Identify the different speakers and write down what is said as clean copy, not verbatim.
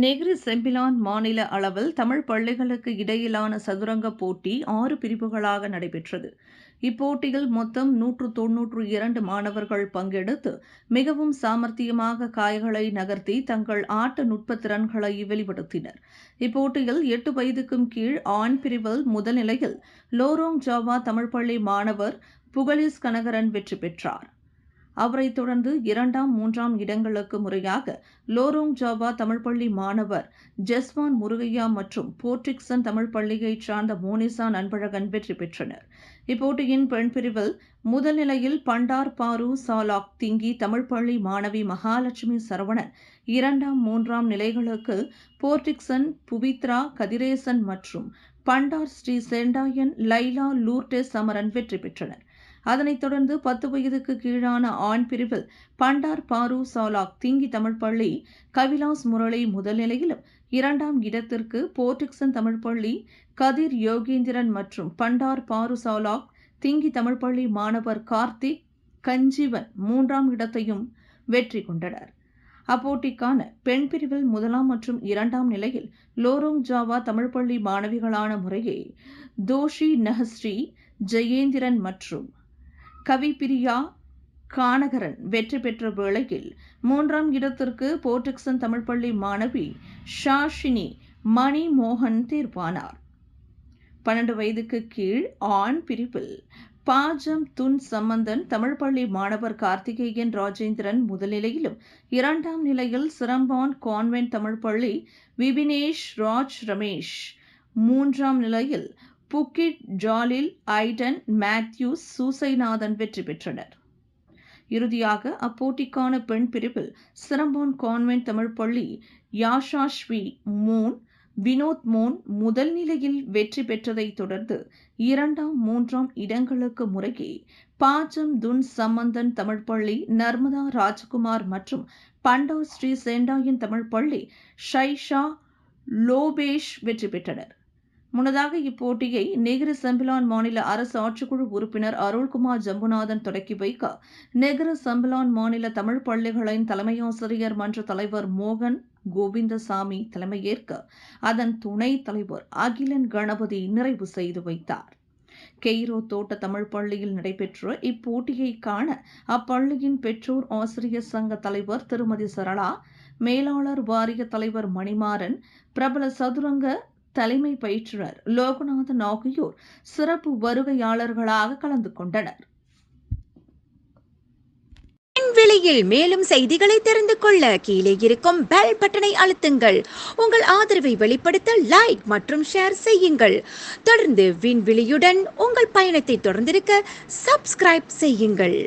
Speaker 1: Negeri Sembilan மாநில அளவில் தமிழ் பள்ளிகளுக்கு இடையிலான சதுரங்க போட்டி 6 பிரிவுகளாக நடைபெற்றது. இப்போட்டியில் மொத்தம் 192 மாணவர்கள் பங்கெடுத்து மிகவும் சாமர்த்தியமாக காய்களை நகர்த்தி தங்கள் ஆட்ட நுட்பத்திறன்களை வெளிப்படுத்தினர். இப்போட்டியில் 8 வயதுக்கும் கீழ் ஆண் பிரிவில் முதல் நிலையில் லோரோங் ஜாவா தமிழ் பள்ளி மாணவர் புகழேஷ் கனகரன் வெற்றி பெற்றார். அவரைத் தொடர்ந்து 2ஆம், 3ஆம் இடங்களுக்கு முறையாக லோரோங் ஜாவா தமிழ் பள்ளி மாணவர் ஜஸ்வான் முருகையா மற்றும் போர்ட்ரிக்சன் தமிழ் பள்ளியைச் சார்ந்த மோனிசா அன்பழகன் வெற்றி பெற்றனர். இப்போட்டியின் பெண் பிரிவில் முதல் நிலையில் பண்டார் பாரு சாலாக் திங்கி தமிழ் பள்ளி மாணவி மகாலட்சுமி சரவணன், 2ஆம், 3ஆம் நிலைகளுக்கு போர்ட்ரிக்சன் புவித்ரா கதிரேசன் மற்றும் பண்டார் ஸ்ரீ செண்டாயன் லைலா லூர்டெஸ் அமரன் வெற்றி பெற்றனர். அதனைத் தொடர்ந்து 10 வயதுக்கு கீழான ஆண் பிரிவில் பண்டார் பாரு சாலாக் திங்கி தமிழ் பள்ளி கவிலாஸ் முரளி முதல் நிலையிலும், 2ஆம் இடத்திற்கு போர்ட்ரிக்சன் தமிழ் பள்ளி கதிர் யோகேந்திரன் மற்றும் பண்டார் பாரு சாலாக் திங்கி தமிழ் பள்ளி மாணவர் கார்த்திக் கஞ்சிவன் 3ஆம் இடத்தையும் வெற்றி கொண்டனர். அப்போட்டிக்கான பெண் பிரிவில் 1ஆம் மற்றும் 2ஆம் நிலையில் லோரோங் ஜாவா தமிழ் பள்ளி மாணவிகளான முறையே தோஷி நஹஸ்ரீ ஜெயேந்திரன் மற்றும் கவிப்பிரியா கானகரன் வெற்றி பெற்ற வேளையில் 3ஆம் இடத்திற்கு போர்ட்ரிக்சன் தமிழ் பள்ளி மாணவி ஷாஷினி மணி மோகன் தேர்வானார். 12 வயதுக்கு கீழ் ஆண் பிரிவில் பாஜம் துன் சம்பந்தன் தமிழ் பள்ளி மாணவர் கார்த்திகேயன் ராஜேந்திரன் முதல்நிலையிலும், 2ஆம் நிலையில் சிரம்பான் கான்வென்ட் தமிழ் பள்ளி விபினேஷ் ராஜ் ரமேஷ், 3ஆம் நிலையில் புக்கிட் ஜாலில் ஐடன் மேத்யூஸ் சூசைநாதன் வெற்றி பெற்றனர். இறுதியாக அப்போட்டிக்கான பெண் பிரிவில் சிரம்பான் கான்வென்ட் தமிழ் பள்ளி யாஷாஸ்வி மூன் வினோத் மோன் முதல் நிலையில் வெற்றி பெற்றதைத் தொடர்ந்து 2ஆம், 3ஆம் இடங்களுக்கு முறையே பாஜம் துன் சம்பந்தன் தமிழ் பள்ளி நர்மதா ராஜகுமார் மற்றும் பண்டார் ஸ்ரீ செண்டாயன் தமிழ் பள்ளி ஷைஷா லோபேஷ் வெற்றி பெற்றனர். முன்னதாக இப்போட்டியை நெகிரி செம்பிலான் மாநில அரசு ஆட்சிக்குழு உறுப்பினர் அருள்குமார் ஜம்புநாதன் தொடக்கி வைக்க, நெகிரி செம்பிலான் மாநில தமிழ் பள்ளிகளின் தலைமையாசிரியர் மன்ற தலைவர் மோகன் கோவிந்தசாமி தலைமையேற்க அதன் துணைத் தலைவர் அகிலன் கணபதி நிறைவு செய்து வைத்தார். கெய்ரோ தோட்ட தமிழ் பள்ளியில் நடைபெற்ற இப்போட்டியை காண அப்பள்ளியின் பெற்றோர் ஆசிரியர் சங்க தலைவர் திருமதி சரளா, மேலாளர் வாரிய தலைவர் மணிமாறன், பிரபல சதுரங்க தலைமை பயிற்றுனர் லோகநாதன் ஆகியோர் சிறப்பு வருகையாளர்களாக கலந்து கொண்டனர்.
Speaker 2: விலையில் மேலும் செய்திகளை தெரிந்து கொள்ள கீழே இருக்கும் பெல் பட்டனை அழுத்துங்கள். உங்கள் ஆதரவை வெளிப்படுத்த லைக் மற்றும் ஷேர் செய்யுங்கள். தொடர்ந்து விண்வெளியுடன் உங்கள் பயணத்தை தொடர்ந்திருக்க சப்ஸ்கிரைப் செய்யுங்கள்.